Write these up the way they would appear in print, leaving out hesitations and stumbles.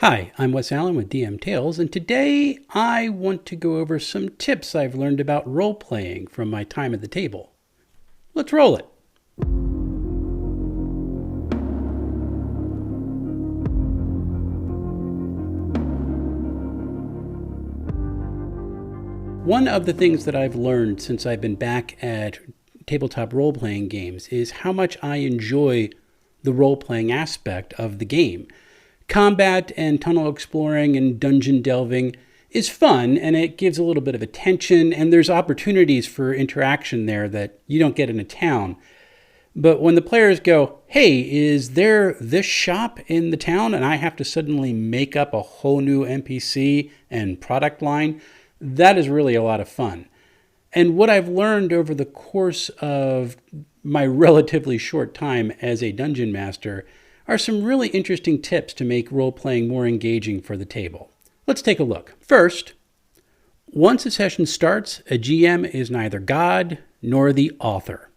Hi, I'm Wes Allen with DM Tales, and today I want to go over some tips I've learned about role-playing from my time at the table. Let's roll it. One of the things that I've learned since I've been back at tabletop role-playing games is how much I enjoy the role-playing aspect of the game. Combat and tunnel exploring and dungeon delving is fun, and it gives a little bit of attention, and there's opportunities for interaction there that you don't get in a town. But when the players go, hey, is there this shop in the town, and I have to suddenly make up a whole new NPC and product line, that is really a lot of fun. And what I've learned over the course of my relatively short time as a dungeon master are some really interesting tips to make role-playing more engaging for the table. Let's take a look. First, once a session starts, a GM is neither God nor the author.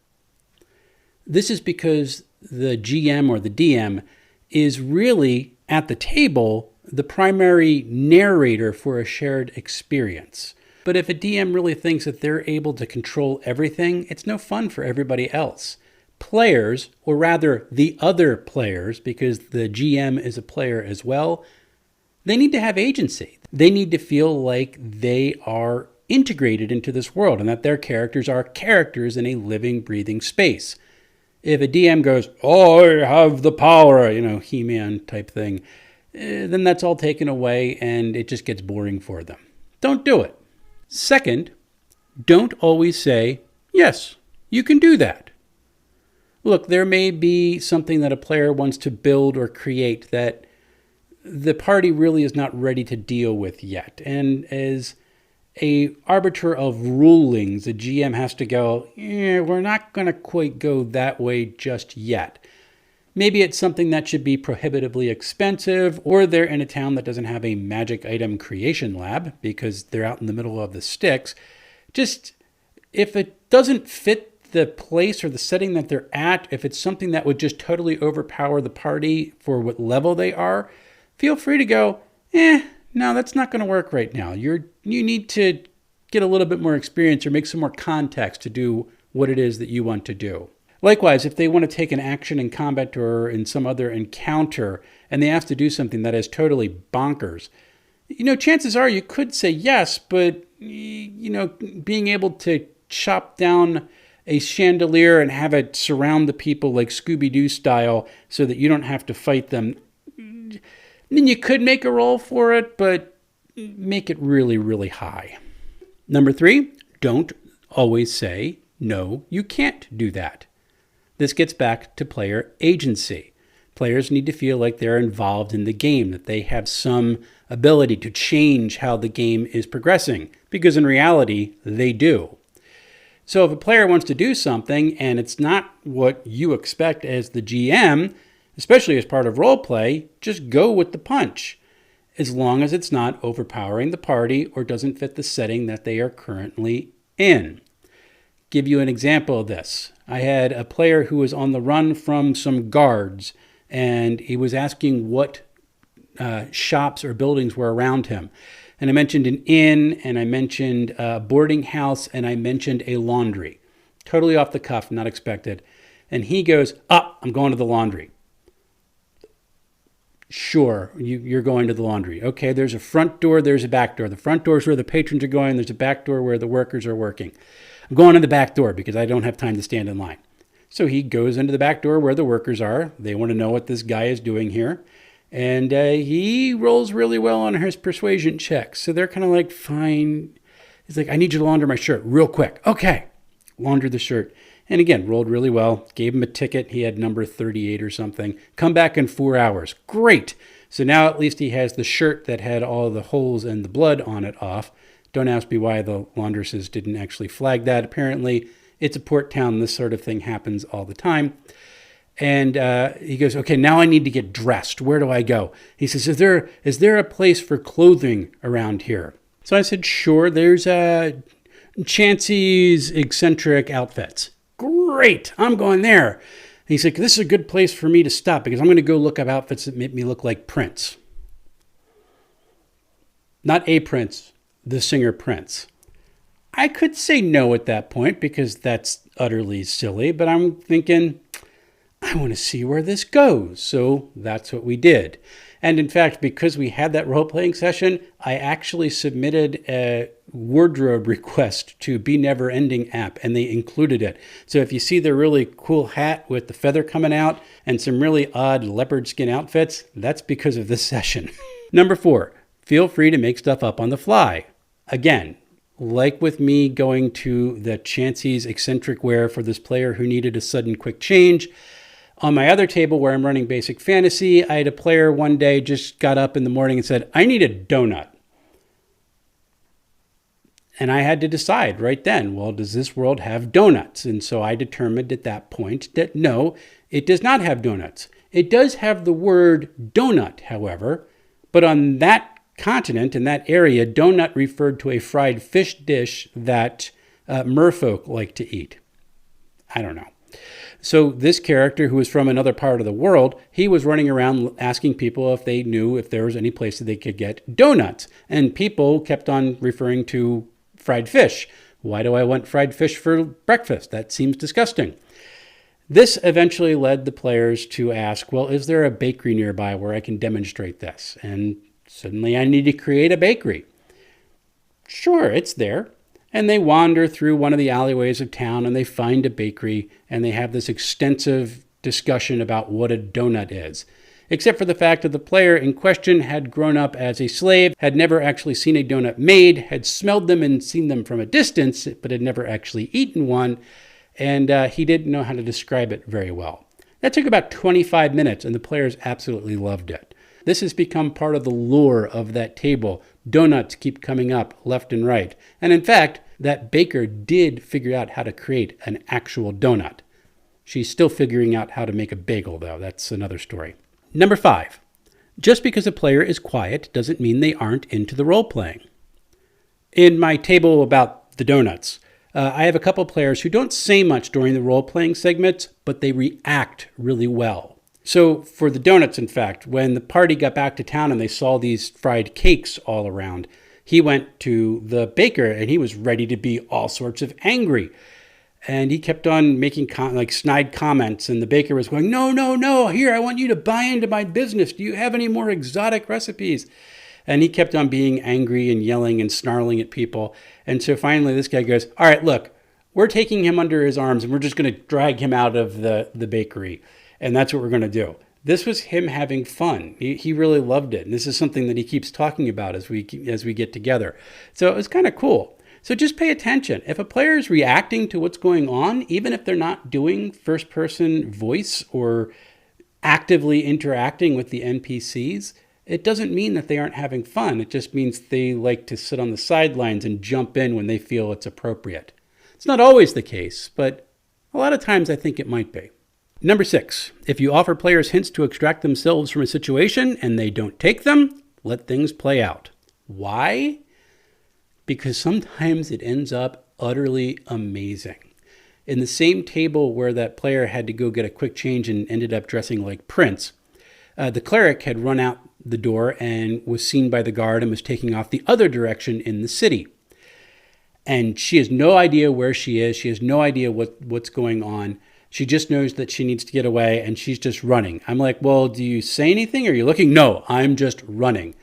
This is because the GM or the DM is really, at the table, the primary narrator for a shared experience. But if a DM really thinks that they're able to control everything, it's no fun for everybody else. Players, or rather the other players, because the GM is a player as well, they need to have agency. They need to feel like they are integrated into this world and that their characters are characters in a living, breathing space. If a DM goes, I have the power, He-Man type thing, then that's all taken away and it just gets boring for them. Don't do it. Second, don't always say, yes, you can do that. Look, there may be something that a player wants to build or create that the party really is not ready to deal with yet. And as a arbiter of rulings, the GM has to go, we're not going to quite go that way just yet. Maybe it's something that should be prohibitively expensive, or they're in a town that doesn't have a magic item creation lab because they're out in the middle of the sticks. Just, if it doesn't fit the place or the setting that they're at, if it's something that would just totally overpower the party for what level they are, feel free to go, no, that's not going to work right now. You need to get a little bit more experience or make some more context to do what it is that you want to do. Likewise, if they want to take an action in combat or in some other encounter and they have to do something that is totally bonkers, chances are you could say yes, but, being able to chop down a chandelier and have it surround the people like Scooby-Doo style so that you don't have to fight them, then you could make a roll for it, but make it really, really high. Number 3, don't always say, no, you can't do that. This gets back to player agency. Players need to feel like they're involved in the game, that they have some ability to change how the game is progressing, because in reality, they do. So if a player wants to do something and it's not what you expect as the GM, especially as part of role play, just go with the punch, as long as it's not overpowering the party or doesn't fit the setting that they are currently in. Give you an example of this. I had a player who was on the run from some guards, and he was asking what shops or buildings were around him. And I mentioned an inn, and I mentioned a boarding house, and I mentioned a laundry. Totally off the cuff, not expected. And he goes, I'm going to the laundry. Sure, you're going to the laundry. Okay, there's a front door, there's a back door. The front door is where the patrons are going. There's a back door where the workers are working. I'm going to the back door because I don't have time to stand in line. So he goes into the back door where the workers are. They want to know what this guy is doing here. And he rolls really well on his persuasion checks. So they're kind of like, fine. He's like, I need you to launder my shirt real quick. Okay. Laundered the shirt. And again, rolled really well. Gave him a ticket. He had number 38 or something. Come back in 4 hours. Great. So now at least he has the shirt that had all the holes and the blood on it off. Don't ask me why the laundresses didn't actually flag that. Apparently, it's a port town. This sort of thing happens all the time. And he goes, okay, now I need to get dressed. Where do I go? He says, is there a place for clothing around here? So I said, sure, there's Chancey's Eccentric Outfits. Great, I'm going there. And he's like, this is a good place for me to stop because I'm going to go look up outfits that make me look like Prince. Not a prince, the singer Prince. I could say no at that point because that's utterly silly, but I'm thinking, I want to see where this goes. So that's what we did. And in fact, because we had that role-playing session, I actually submitted a wardrobe request to Be Never Ending app, and they included it. So if you see the really cool hat with the feather coming out and some really odd leopard skin outfits, that's because of this session. Number 4, feel free to make stuff up on the fly. Again, like with me going to the Chansey's eccentric wear for this player who needed a sudden quick change, on my other table where I'm running Basic Fantasy, I had a player one day just got up in the morning and said, I need a donut. And I had to decide right then, well, does this world have donuts? And so I determined at that point that no, it does not have donuts. It does have the word donut, however, but on that continent, in that area, donut referred to a fried fish dish that merfolk like to eat. I don't know. So this character, who was from another part of the world, he was running around asking people if they knew if there was any place that they could get donuts. And people kept on referring to fried fish. Why do I want fried fish for breakfast? That seems disgusting. This eventually led the players to ask, well, is there a bakery nearby where I can demonstrate this? And suddenly I need to create a bakery. Sure, it's there. And they wander through one of the alleyways of town and they find a bakery and they have this extensive discussion about what a donut is. Except for the fact that the player in question had grown up as a slave, had never actually seen a donut made, had smelled them and seen them from a distance, but had never actually eaten one, and he didn't know how to describe it very well. That took about 25 minutes and the players absolutely loved it. This has become part of the lore of that table. Donuts keep coming up left and right. And in fact, that baker did figure out how to create an actual donut. She's still figuring out how to make a bagel, though. That's another story. Number 5, just because a player is quiet doesn't mean they aren't into the role-playing. In my table about the donuts, I have a couple players who don't say much during the role-playing segments, but they react really well. So for the donuts, in fact, when the party got back to town and they saw these fried cakes all around, he went to the baker and he was ready to be all sorts of angry. And he kept on making snide comments, and the baker was going, no, here, I want you to buy into my business. Do you have any more exotic recipes? And he kept on being angry and yelling and snarling at people. And so finally this guy goes, all right, look, we're taking him under his arms and we're just going to drag him out of the bakery. And that's what we're going to do. This was him having fun. He really loved it. And this is something that he keeps talking about as we get together. So it was kind of cool. So just pay attention. If a player is reacting to what's going on, even if they're not doing first-person voice or actively interacting with the NPCs, it doesn't mean that they aren't having fun. It just means they like to sit on the sidelines and jump in when they feel it's appropriate. It's not always the case, but a lot of times I think it might be. Number 6, if you offer players hints to extract themselves from a situation and they don't take them, let things play out. Why? Because sometimes it ends up utterly amazing. In the same table where that player had to go get a quick change and ended up dressing like Prince, the cleric had run out the door and was seen by the guard and was taking off the other direction in the city. And she has no idea where she is. She has no idea what's going on. She just knows that she needs to get away and she's just running. I'm like, well, do you say anything? Are you looking? No, I'm just running.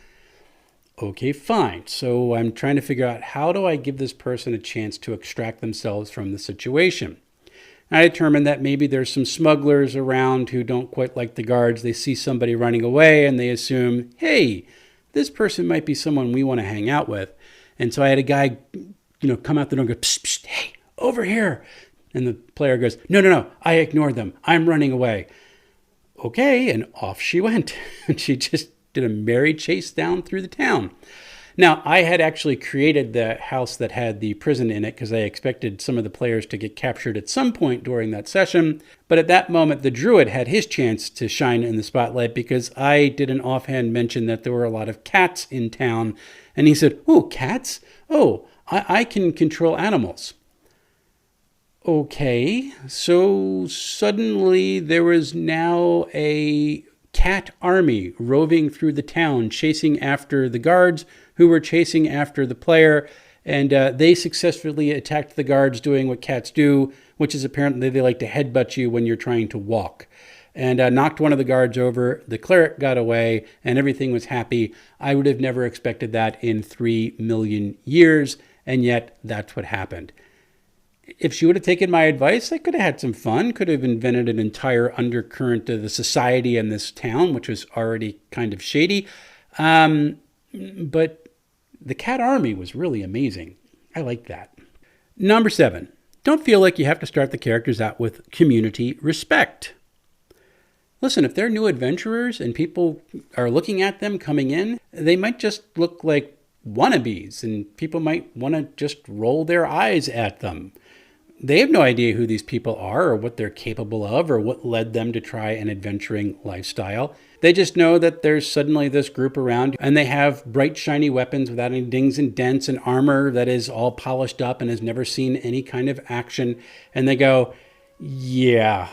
Okay, fine. So I'm trying to figure out, how do I give this person a chance to extract themselves from the situation? I determined that maybe there's some smugglers around who don't quite like the guards. They see somebody running away and they assume, hey, this person might be someone we want to hang out with. And so I had a guy, come out the door and go, psst, psst, hey, over here. And the player goes, no, I ignored them. I'm running away. Okay, and off she went. And she just did a merry chase down through the town. Now, I had actually created the house that had the prison in it because I expected some of the players to get captured at some point during that session. But at that moment, the druid had his chance to shine in the spotlight because I did an offhand mention that there were a lot of cats in town. And he said, oh, cats? Oh, I can control animals. Okay, so suddenly there was now a cat army roving through the town, chasing after the guards who were chasing after the player. And they successfully attacked the guards doing what cats do, which is apparently they like to headbutt you when you're trying to walk. And knocked one of the guards over. The cleric got away, and everything was happy. I would have never expected that in 3 million years, and yet that's what happened. If she would have taken my advice, I could have had some fun, could have invented an entire undercurrent of the society in this town, which was already kind of shady. But the cat army was really amazing. I like that. Number 7, don't feel like you have to start the characters out with community respect. Listen, if they're new adventurers and people are looking at them coming in, they might just look like wannabes, and people might want to just roll their eyes at them. They have no idea who these people are or what they're capable of or what led them to try an adventuring lifestyle. They just know that there's suddenly this group around and they have bright, shiny weapons without any dings and dents and armor that is all polished up and has never seen any kind of action. And they go, yeah,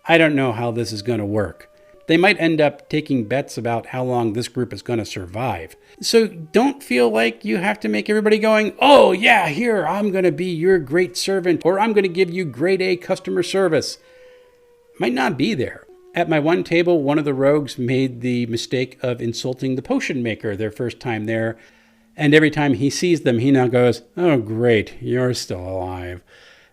I don't know how this is going to work. They might end up taking bets about how long this group is going to survive. So don't feel like you have to make everybody going, oh yeah, here, I'm going to be your great servant, or I'm going to give you grade A customer service. Might not be there. At my one table, one of the rogues made the mistake of insulting the potion maker their first time there. And every time he sees them, he now goes, oh great, you're still alive.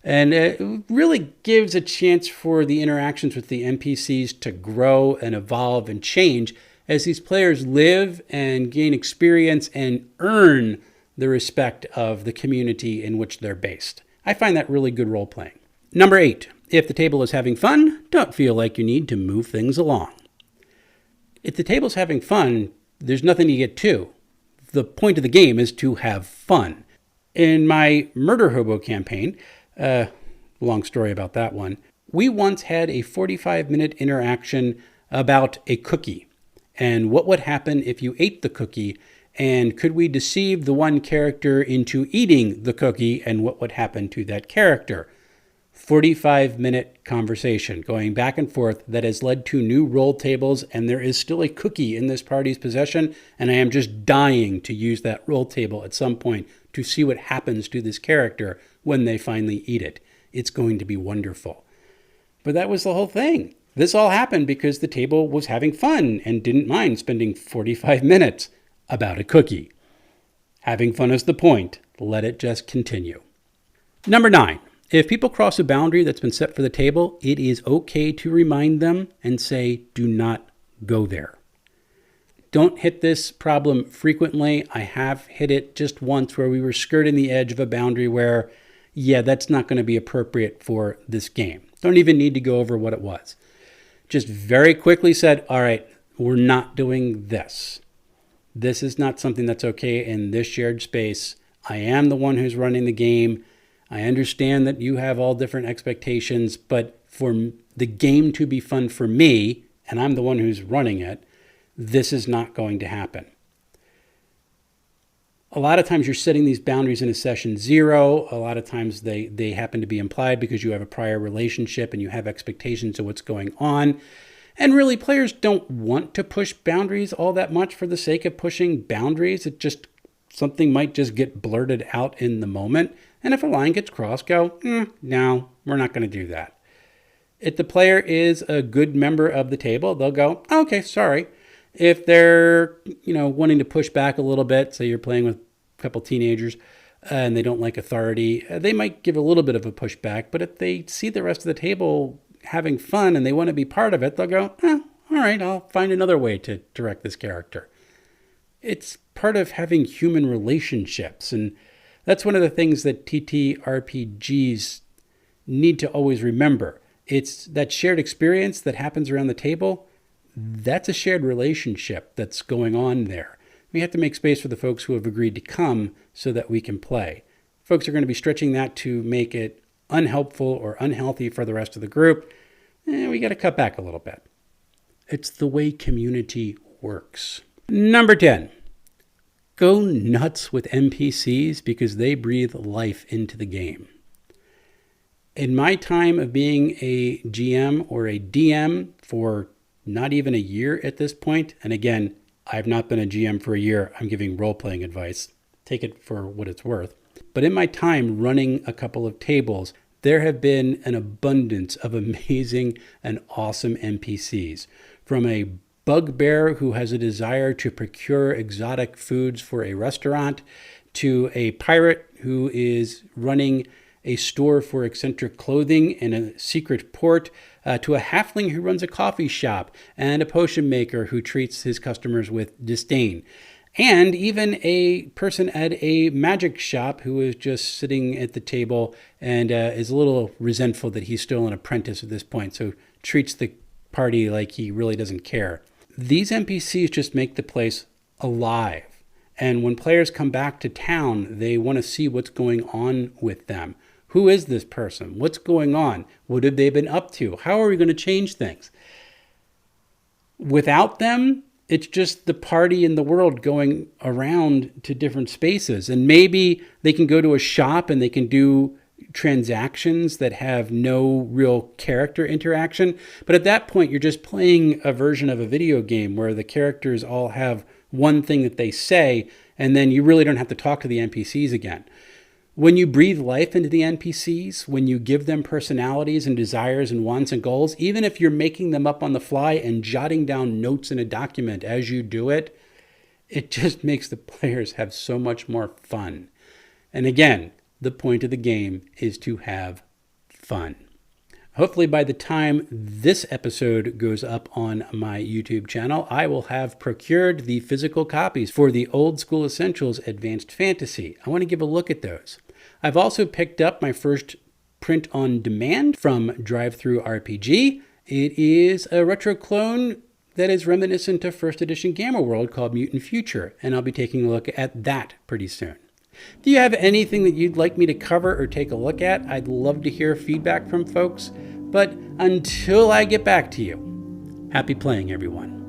And it really gives a chance for the interactions with the NPCs to grow and evolve and change as these players live and gain experience and earn the respect of the community in which they're based. I find that really good role playing. Number 8, if the table is having fun, don't feel like you need to move things along. If the table's having fun, there's nothing to get to. The point of the game is to have fun. In my Murder Hobo campaign, long story about that one, we once had a 45-minute interaction about a cookie and what would happen if you ate the cookie, and could we deceive the one character into eating the cookie and what would happen to that character. 45-minute conversation going back and forth that has led to new roll tables, and there is still a cookie in this party's possession, and I am just dying to use that roll table at some point to see what happens to this character when they finally eat it. It's going to be wonderful. But that was the whole thing. This all happened because the table was having fun and didn't mind spending 45 minutes about a cookie. Having fun is the point. Let it just continue. Number 9. If people cross a boundary that's been set for the table, it is okay to remind them and say, do not go there. Don't hit this problem frequently. I have hit it just once where we were skirting the edge of a boundary where, yeah, that's not going to be appropriate for this game. Don't even need to go over what it was. Just very quickly said, all right, we're not doing this. This is not something that's okay in this shared space. I am the one who's running the game. I understand that you have all different expectations, but for the game to be fun for me, and I'm the one who's running it, this is not going to happen. A lot of times you're setting these boundaries in a session 0. A lot of times they happen to be implied because you have a prior relationship and you have expectations of what's going on. And really, players don't want to push boundaries all that much for the sake of pushing boundaries. Something might just get blurted out in the moment. And if a line gets crossed, go, no, we're not going to do that. If the player is a good member of the table, they'll go, okay, sorry. If they're, wanting to push back a little bit, say you're playing with a couple teenagers and they don't like authority, they might give a little bit of a pushback. But if they see the rest of the table having fun and they want to be part of it, they'll go, all right, I'll find another way to direct this character. It's part of having human relationships. And that's one of the things that TTRPGs need to always remember. It's that shared experience that happens around the table. That's a shared relationship that's going on there. We have to make space for the folks who have agreed to come so that we can play. Folks are going to be stretching that to make it unhelpful or unhealthy for the rest of the group. We got to cut back a little bit. It's the way community works. Number 10, go nuts with NPCs because they breathe life into the game. In my time of being a GM or a DM for not even a year at this point. And again, I've not been a GM for a year. I'm giving role-playing advice. Take it for what it's worth. But in my time running a couple of tables, there have been an abundance of amazing and awesome NPCs. From a bugbear who has a desire to procure exotic foods for a restaurant, to a pirate who is running a store for eccentric clothing in a secret port, to a halfling who runs a coffee shop, and a potion maker who treats his customers with disdain. And even a person at a magic shop who is just sitting at the table and is a little resentful that he's still an apprentice at this point, so treats the party like he really doesn't care. These NPCs just make the place alive. And when players come back to town, they want to see what's going on with them. Who is this person? What's going on? What have they been up to? How are we going to change things? Without them, it's just the party in the world going around to different spaces. And maybe they can go to a shop and they can do transactions that have no real character interaction. But at that point, you're just playing a version of a video game where the characters all have one thing that they say, and then you really don't have to talk to the NPCs again. When you breathe life into the NPCs, when you give them personalities and desires and wants and goals, even if you're making them up on the fly and jotting down notes in a document as you do it, it just makes the players have so much more fun. And again, the point of the game is to have fun. Hopefully by the time this episode goes up on my YouTube channel, I will have procured the physical copies for the Old School Essentials Advanced Fantasy. I want to give a look at those. I've also picked up my first print on demand from Drive-Thru RPG. It is a retro clone that is reminiscent of first edition Gamma World called Mutant Future, and I'll be taking a look at that pretty soon. Do you have anything that you'd like me to cover or take a look at? I'd love to hear feedback from folks. But until I get back to you, happy playing, everyone.